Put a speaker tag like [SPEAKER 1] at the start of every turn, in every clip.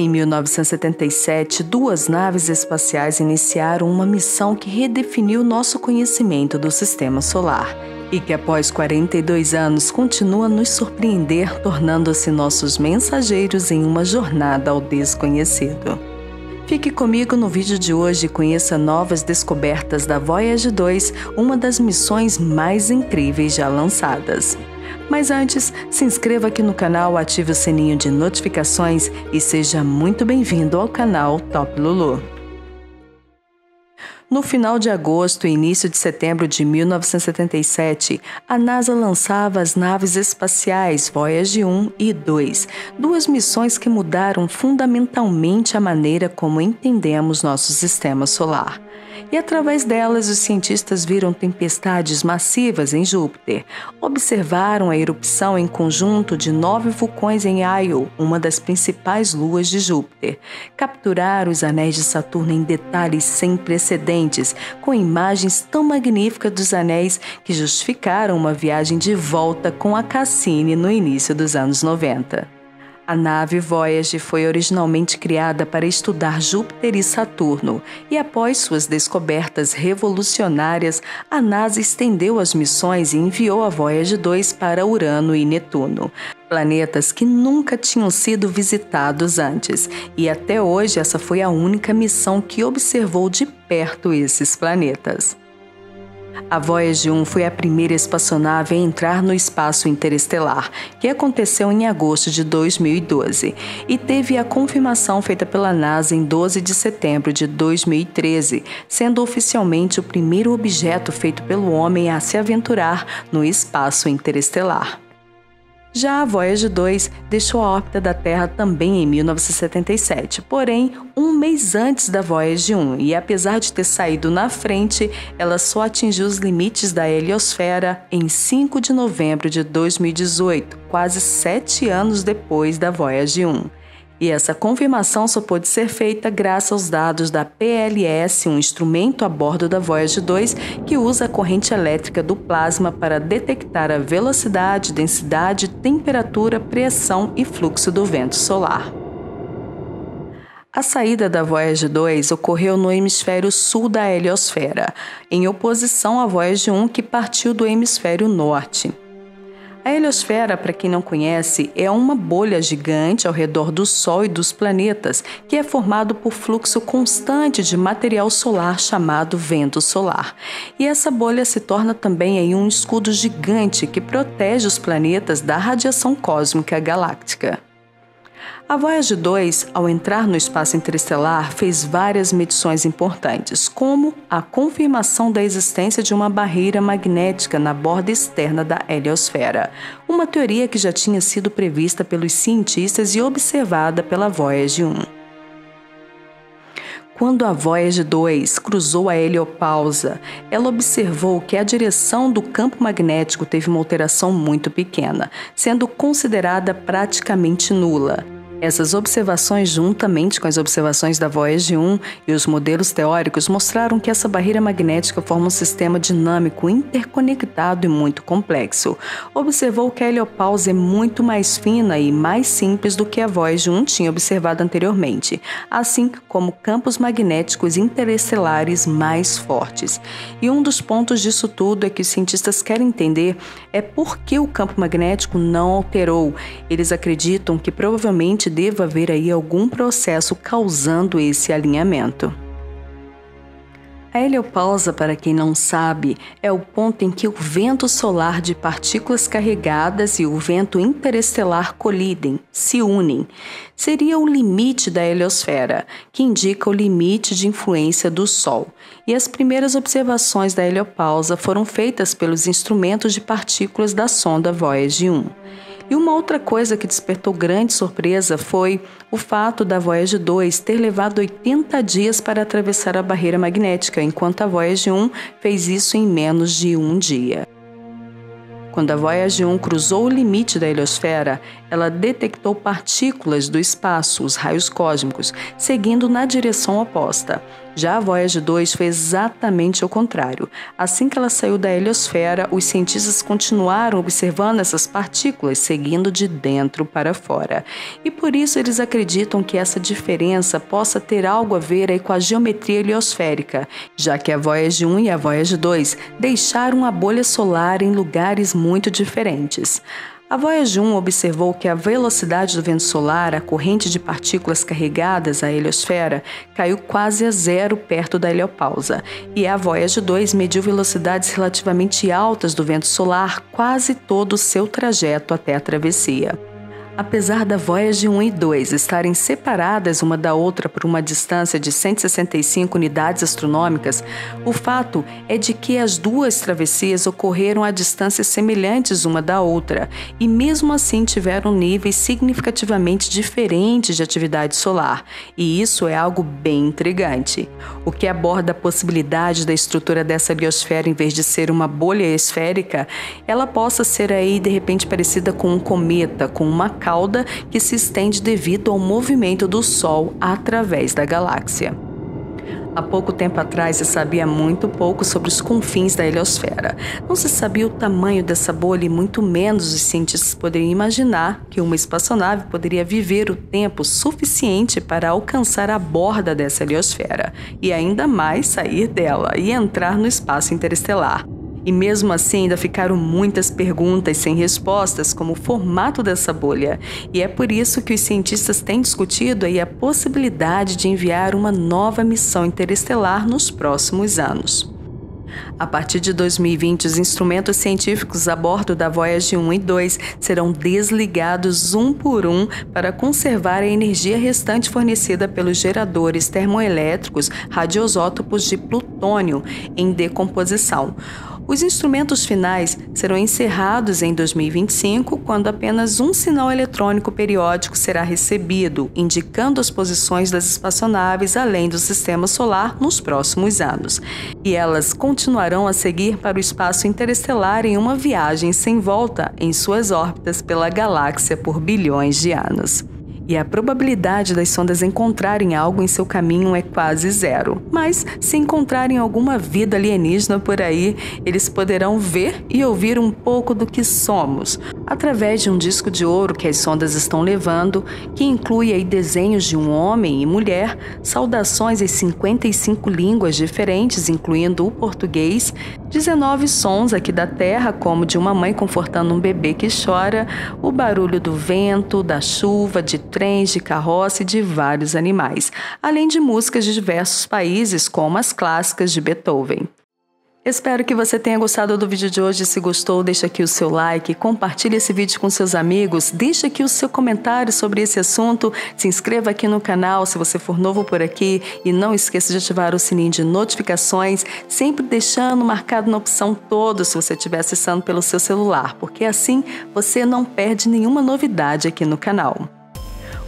[SPEAKER 1] Em 1977, duas naves espaciais iniciaram uma missão que redefiniu nosso conhecimento do Sistema Solar e que, após 42 anos, continua a nos surpreender, tornando-se nossos mensageiros em uma jornada ao desconhecido. Fique comigo no vídeo de hoje e conheça novas descobertas da Voyager 2, uma das missões mais incríveis já lançadas. Mas antes, se inscreva aqui no canal, ative o sininho de notificações e seja muito bem-vindo ao canal Top Lulu. No final de agosto e início de setembro de 1977, a NASA lançava as naves espaciais Voyager 1 e 2, duas missões que mudaram fundamentalmente a maneira como entendemos nosso sistema solar. E através delas, os cientistas viram tempestades massivas em Júpiter, observaram a erupção em conjunto de 9 vulcões em Io, uma das principais luas de Júpiter, capturaram os anéis de Saturno em detalhes sem precedentes, com imagens tão magníficas dos anéis que justificaram uma viagem de volta com a Cassini no início dos anos 90. A nave Voyager foi originalmente criada para estudar Júpiter e Saturno, e após suas descobertas revolucionárias, a NASA estendeu as missões e enviou a Voyager 2 para Urano e Netuno, planetas que nunca tinham sido visitados antes, e até hoje essa foi a única missão que observou de perto esses planetas. A Voyager 1 foi a primeira espaçonave a entrar no espaço interestelar, que aconteceu em agosto de 2012, e teve a confirmação feita pela NASA em 12 de setembro de 2013, sendo oficialmente o primeiro objeto feito pelo homem a se aventurar no espaço interestelar. Já a Voyager 2 deixou a órbita da Terra também em 1977, porém, um mês antes da Voyager 1, e apesar de ter saído na frente, ela só atingiu os limites da heliosfera em 5 de novembro de 2018, quase 7 anos depois da Voyager 1. E essa confirmação só pôde ser feita graças aos dados da PLS, um instrumento a bordo da Voyager 2 que usa a corrente elétrica do plasma para detectar a velocidade, densidade, temperatura, pressão e fluxo do vento solar. A saída da Voyager 2 ocorreu no hemisfério sul da heliosfera, em oposição à Voyager 1 que partiu do hemisfério norte. A heliosfera, para quem não conhece, é uma bolha gigante ao redor do Sol e dos planetas, que é formado por fluxo constante de material solar chamado vento solar. E essa bolha se torna também um escudo gigante que protege os planetas da radiação cósmica galáctica. A Voyager 2, ao entrar no espaço interestelar, fez várias medições importantes, como a confirmação da existência de uma barreira magnética na borda externa da heliosfera, uma teoria que já tinha sido prevista pelos cientistas e observada pela Voyager 1. Quando a Voyager 2 cruzou a heliopausa, ela observou que a direção do campo magnético teve uma alteração muito pequena, sendo considerada praticamente nula. Essas observações, juntamente com as observações da Voyager 1 e os modelos teóricos, mostraram que essa barreira magnética forma um sistema dinâmico interconectado e muito complexo. Observou que a heliopausa é muito mais fina e mais simples do que a Voyager 1 tinha observado anteriormente, assim como campos magnéticos interestelares mais fortes. E um dos pontos disso tudo é que os cientistas querem entender é por que o campo magnético não alterou. Eles acreditam que provavelmente deva haver aí algum processo causando esse alinhamento. A heliopausa, para quem não sabe, é o ponto em que o vento solar de partículas carregadas e o vento interestelar colidem, se unem. Seria o limite da heliosfera, que indica o limite de influência do Sol. E as primeiras observações da heliopausa foram feitas pelos instrumentos de partículas da sonda Voyager 1. E uma outra coisa que despertou grande surpresa foi o fato da Voyager 2 ter levado 80 dias para atravessar a barreira magnética, enquanto a Voyager 1 fez isso em menos de um dia. Quando a Voyager 1 cruzou o limite da heliosfera, ela detectou partículas do espaço, os raios cósmicos, seguindo na direção oposta. Já a Voyager 2 foi exatamente o contrário. Assim que ela saiu da heliosfera, os cientistas continuaram observando essas partículas, seguindo de dentro para fora. E por isso eles acreditam que essa diferença possa ter algo a ver aí com a geometria heliosférica, já que a Voyager 1 e a Voyager 2 deixaram a bolha solar em lugares muito diferentes. A Voyager 1 observou que a velocidade do vento solar, a corrente de partículas carregadas à heliosfera, caiu quase a zero perto da heliopausa, e a Voyager 2 mediu velocidades relativamente altas do vento solar quase todo o seu trajeto até a travessia. Apesar da Voyager 1 e 2 estarem separadas uma da outra por uma distância de 165 unidades astronômicas, o fato é de que as duas travessias ocorreram a distâncias semelhantes uma da outra e mesmo assim tiveram níveis significativamente diferentes de atividade solar, e isso é algo bem intrigante. O que aborda a possibilidade da estrutura dessa heliosfera, em vez de ser uma bolha esférica, ela possa ser aí de repente parecida com um cometa, com uma cauda que se estende devido ao movimento do Sol através da galáxia. Há pouco tempo atrás se sabia muito pouco sobre os confins da heliosfera. Não se sabia o tamanho dessa bolha e muito menos os cientistas poderiam imaginar que uma espaçonave poderia viver o tempo suficiente para alcançar a borda dessa heliosfera e ainda mais sair dela e entrar no espaço interestelar. E mesmo assim ainda ficaram muitas perguntas sem respostas, como o formato dessa bolha. E é por isso que os cientistas têm discutido aí a possibilidade de enviar uma nova missão interestelar nos próximos anos. A partir de 2020, os instrumentos científicos a bordo da Voyager 1 e 2 serão desligados um por um para conservar a energia restante fornecida pelos geradores termoelétricos radioisótopos de plutônio em decomposição. Os instrumentos finais serão encerrados em 2025, quando apenas um sinal eletrônico periódico será recebido, indicando as posições das espaçonaves além do sistema solar nos próximos anos. E elas continuarão a seguir para o espaço interestelar em uma viagem sem volta em suas órbitas pela galáxia por bilhões de anos. E a probabilidade das sondas encontrarem algo em seu caminho é quase zero. Mas, se encontrarem alguma vida alienígena por aí, eles poderão ver e ouvir um pouco do que somos, através de um disco de ouro que as sondas estão levando, que inclui aí desenhos de um homem e mulher, saudações em 55 línguas diferentes, incluindo o português, 19 sons aqui da Terra, como de uma mãe confortando um bebê que chora, o barulho do vento, da chuva, de trens, de carroça e de vários animais, além de músicas de diversos países, como as clássicas de Beethoven. Espero que você tenha gostado do vídeo de hoje. Se gostou, deixa aqui o seu like, compartilhe esse vídeo com seus amigos, deixa aqui o seu comentário sobre esse assunto, se inscreva aqui no canal se você for novo por aqui e não esqueça de ativar o sininho de notificações, sempre deixando marcado na opção todos se você estiver acessando pelo seu celular, porque assim você não perde nenhuma novidade aqui no canal.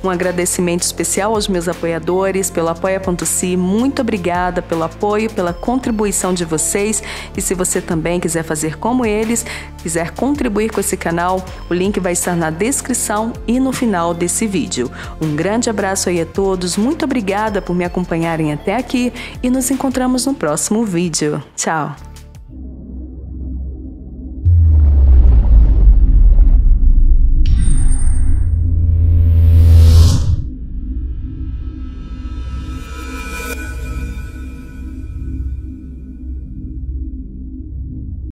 [SPEAKER 1] Um agradecimento especial aos meus apoiadores pelo apoia.se. Muito obrigada pelo apoio, pela contribuição de vocês. E se você também quiser fazer como eles, quiser contribuir com esse canal, o link vai estar na descrição e no final desse vídeo. Um grande abraço aí a todos, muito obrigada por me acompanharem até aqui e nos encontramos no próximo vídeo. Tchau!